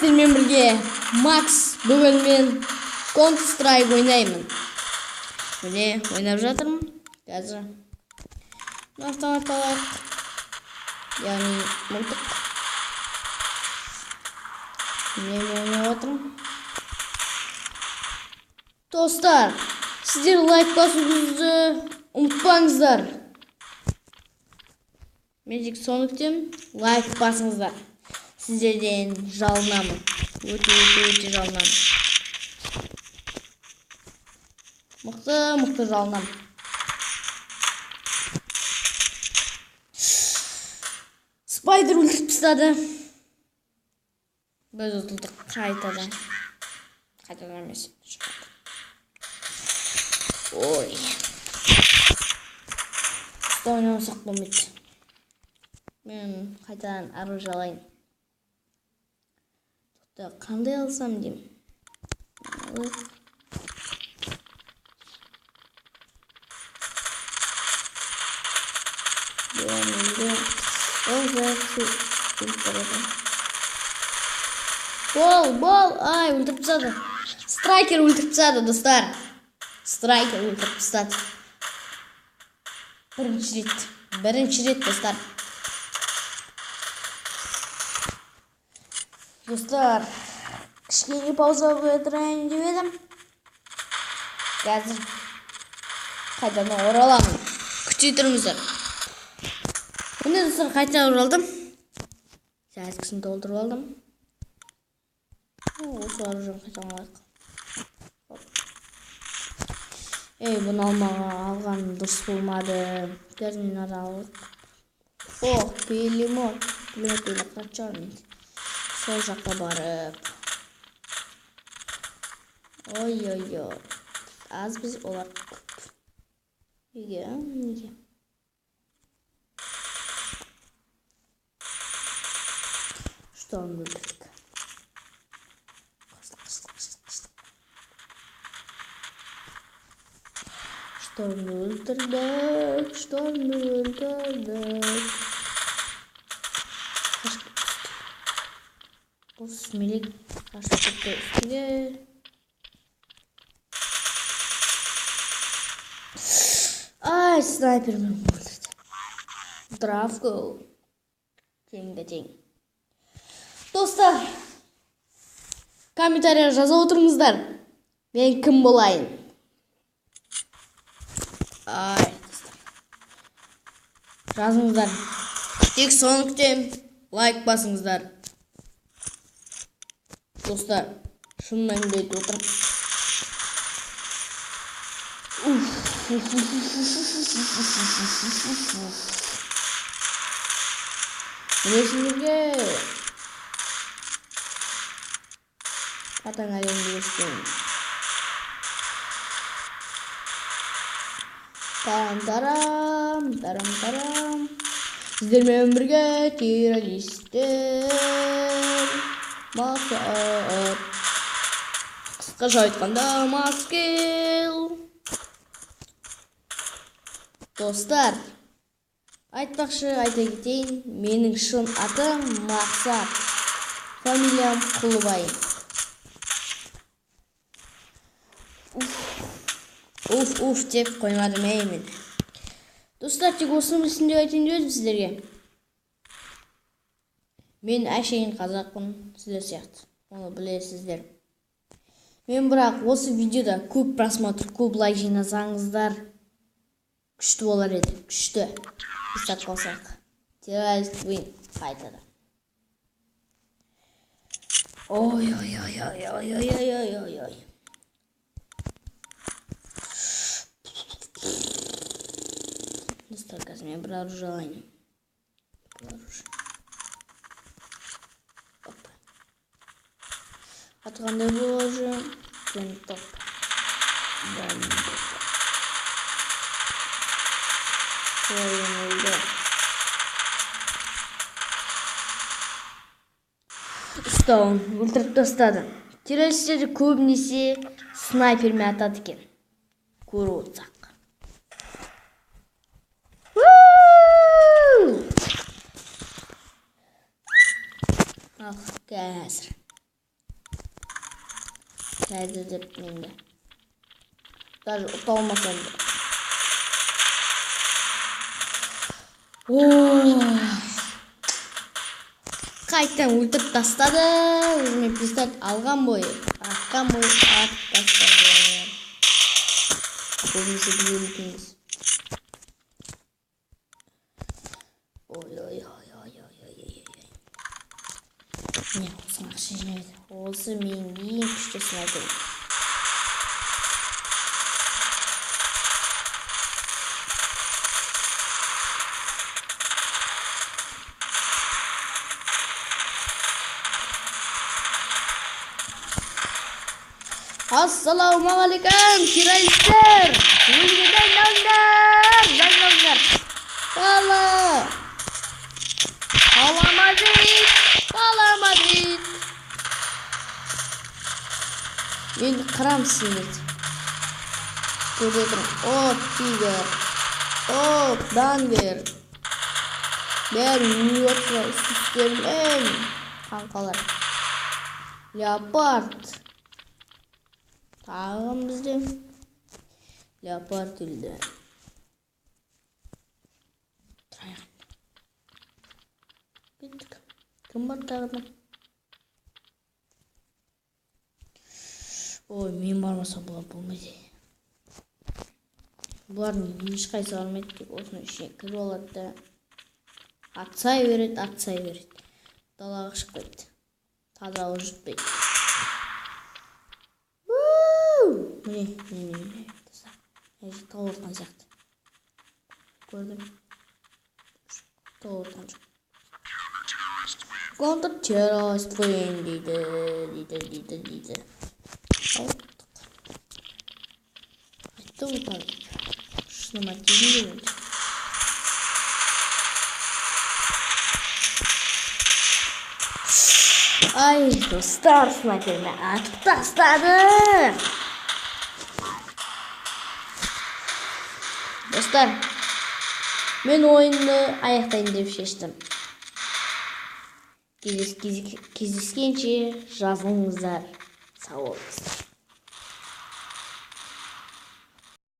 сіздермен бірге Макс, бүгін мен Counter Strike ойнаймын. Міне ойнап жатырмын. Қазір автоматталайық. Яғни мылтық. Міне ойнап жатырмын. Достар, сіздер лайк басуыңызды ұмытпаңыздар. Мен тек соны күтемін. Лайк басыңыздар. Сіздерден жалынамын. Өте жалынамын. Мықты жалынамын. Спайдер өлтіріп тастады. Біз ұтылдық қайтадан. Қайтадан емес. Ой. Ойнамасақ болмайды. Мен қайтадан ару жалайын. Қандай алсам деймін. Бол, ай, өлтіріп тастады. Страйкер өлтіріп тастады, достар. Страйкер өлтіріп тастады. Бірінші рет, достар. Достар, кішкене пауза қойдырайын деп едім. Қазір қайтадан ораламын. Күте тұрыңыздар. Міне достар, қайта оралдым. Сәскісін толтырып алдым. Осы аружан қайтадан алайық. Бұны алғаным дұрыс болмады. Қазір мен аралық. Пелемот қатшармын. Сол жаққа барып. Ой. Аз біз олар көп. Неге? Шторм өлтірдік. Шторм өлтірдік. Бұл смелек қашып кетті үстіге. Ай, снайпер мен өлтірді. Дравко. Тең. Достар, комментария жаза отырыңыздар. Мен кім болайын? Ай, достар. Жазыңыздар. Тек соны күтем. Лайк басыңыздар. Достар, шын мәнінде айтып отырмын. Міне сіздерге қатаң әлемді өстім. Тарам. Сіздермен бірге террористер. Мақсат. Қысқаша айтқанда Маскел. Достар, айта кетейін, менің шын атым Мақсат. Фамилиям Құлыбай. Уф деп қоймадым мен. Достар, тек осыны білсін деп айтайын деп едім сіздерге. Мен әшейін қазақпын, сіздер сияқты. Оны білесіздер. Мен бірақ осы видеода көп просмотр, көп лайк жинасаңыздар, күшті болар еді. Күшті. Біз қалсақ. Террорист вин қайтады. Ой. Достар, қазір мен бір оружие. Атқандай болады. Топ. Стоун өлтіріп тастады. Террористерді көбінесе снайпермен атады екен. Көріп отырсақ. Al, қазір. Nerede деп менде. Даже ұта алмасам да. Қайтадан өлтіріп тастады. Өзіме пистолет алған бойы, атқан бойы атып тастады. Көбінесе біз өлтіміз. Не, осыны ақша жинайды. Осы менің ең күшті снайпер. Ассалаумағалейкум, террористер! Өзге дайындалыңдар! Қала Мадрид! Мен қырам сендерді. Көрде тұрым. Оп, тигр. Оп, дангер. Бәрі үйотса үстістермен. Қанқалар. Леопард. Тағым бізде. Леопард өлді. Тұрайған. Кеттік. Кім бар тағыдан? Ой, мен бармасам бұлар болмайды. Бұлардың ешқайсы бармайды деп осының ішіне кіріп алады да атсай береді. Далаға шықпайды. Тазағы жұтпайды. Міне. Әже тауыртқан сияқты. Көрдім. Тауыртқан жоқ. Контртеррорист қойын дейді. Айтты ұтады. Шыныма кезінде өлді. Ай, достар, снайпермен атып тастады. Достар, мен ойынды аяқтайын деп шештім. Кездескенше жазылыңыздар. Сау болыңыздар.